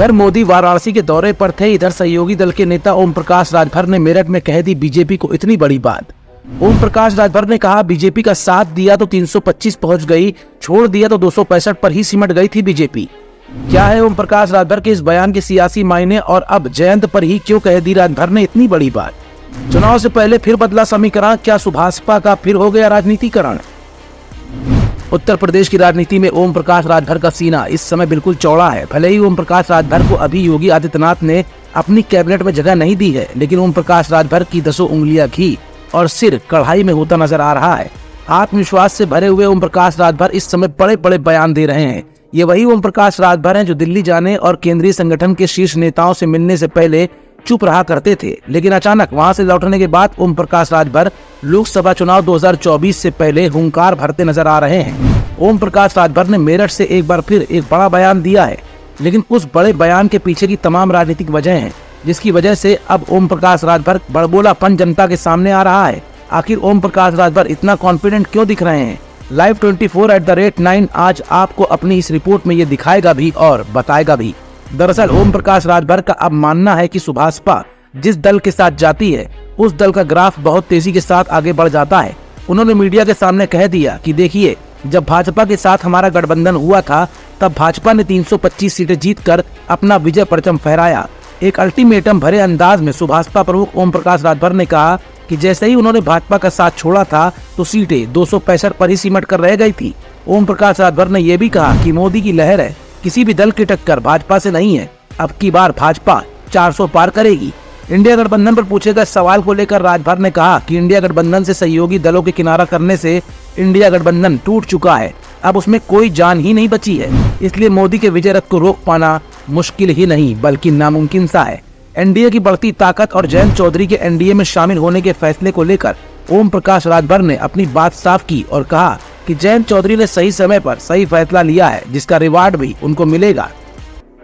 उधर मोदी वाराणसी के दौरे पर थे, इधर सहयोगी दल के नेता ओम प्रकाश राजभर ने मेरठ में कह दी बीजेपी को इतनी बड़ी बात। ओम प्रकाश राजभर ने कहा, बीजेपी का साथ दिया तो 325 पहुंच गई, छोड़ दिया तो 265 पर ही सिमट गई थी बीजेपी। क्या है ओम प्रकाश राजभर के इस बयान के सियासी मायने और अब जयंत पर ही क्यों कह दी राजभर ने इतनी बड़ी बात? चुनाव से पहले फिर बदला समीकरण, क्या सुभाषपा का फिर हो गया राजनीतिकरण? उत्तर प्रदेश की राजनीति में ओम प्रकाश राजभर का सीना इस समय बिल्कुल चौड़ा है। भले ही ओम प्रकाश राजभर को अभी योगी आदित्यनाथ ने अपनी कैबिनेट में जगह नहीं दी है, लेकिन ओम प्रकाश राजभर की 10 उंगलियां घी और सिर कढ़ाई में होता नजर आ रहा है। आत्मविश्वास से भरे हुए ओम प्रकाश राजभर इस समय बड़े बड़े बयान दे रहे हैं। ये वही ओम प्रकाश राजभर हैं जो दिल्ली जाने और केंद्रीय संगठन के शीर्ष नेताओं से मिलने से पहले चुप रहा करते थे, लेकिन अचानक वहां से लौटने के बाद ओम प्रकाश राजभर लोकसभा चुनाव 2024 से पहले हुंकार भरते नजर आ रहे हैं। ओम प्रकाश राजभर ने मेरठ से एक बार फिर एक बड़ा बयान दिया है, लेकिन उस बड़े बयान के पीछे की तमाम राजनीतिक वजह है, जिसकी वजह से अब ओम प्रकाश राजभर बड़बोलापन जनता के सामने आ रहा है। आखिर ओम प्रकाश राजभर इतना कॉन्फिडेंट क्यों दिख रहे हैं? Live24@9 आज आपको अपनी इस रिपोर्ट में ये दिखाएगा भी और बताएगा भी। दरअसल ओम प्रकाश राजभर का अब मानना है कि सुभाषपा जिस दल के साथ जाती है, उस दल का ग्राफ बहुत तेजी के साथ आगे बढ़ जाता है। उन्होंने मीडिया के सामने कह दिया कि देखिए, जब भाजपा के साथ हमारा गठबंधन हुआ था, तब भाजपा ने 325 सीटें जीतकर अपना विजय परचम फहराया। एक अल्टीमेटम भरे अंदाज में सुभाषपा प्रमुख ओम प्रकाश राजभर ने कहा कि जैसे ही उन्होंने भाजपा का साथ छोड़ा था, तो सीटें 265 पर ही सिमट कर रह गई थी। ओम प्रकाश राजभर ने यह भी कहा कि मोदी की लहर है, किसी भी दल की टक्कर भाजपा से नहीं है। अब की बार भाजपा 400 पार करेगी। इंडिया गठबंधन पर पूछे गए सवाल को लेकर राजभर ने कहा कि इंडिया गठबंधन से सहयोगी दलों के किनारा करने से इंडिया गठबंधन टूट चुका है, अब उसमें कोई जान ही नहीं बची है, इसलिए मोदी के विजय रथ को रोक पाना मुश्किल ही नहीं बल्कि नामुमकिन सा है। एनडीए की बढ़ती ताकत और जयंत चौधरी के एनडीए में शामिल होने के फैसले को लेकर ओम प्रकाश राजभर ने अपनी बात साफ की और कहा कि जयंत चौधरी ने सही समय पर सही फैसला लिया है, जिसका रिवार्ड भी उनको मिलेगा।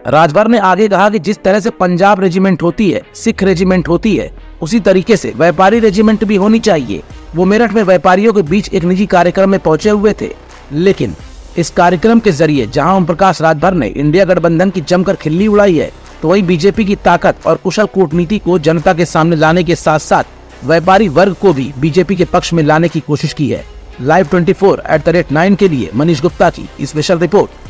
राजभर ने आगे कहा कि जिस तरह से पंजाब रेजिमेंट होती है, सिख रेजिमेंट होती है, उसी तरीके से व्यापारी रेजिमेंट भी होनी चाहिए। वो मेरठ में व्यापारियों के बीच एक निजी कार्यक्रम में पहुंचे हुए थे, लेकिन इस कार्यक्रम के जरिए जहां ओम प्रकाश राजभर ने इंडिया गठबंधन की जमकर खिल्ली उड़ाई है, तो वही बीजेपी की ताकत और कुशल कूटनीति को जनता के सामने लाने के साथ साथ व्यापारी वर्ग को भी बीजेपी के पक्ष में लाने की कोशिश की है। Live24@9 के लिए मनीष गुप्ता की स्पेशल रिपोर्ट।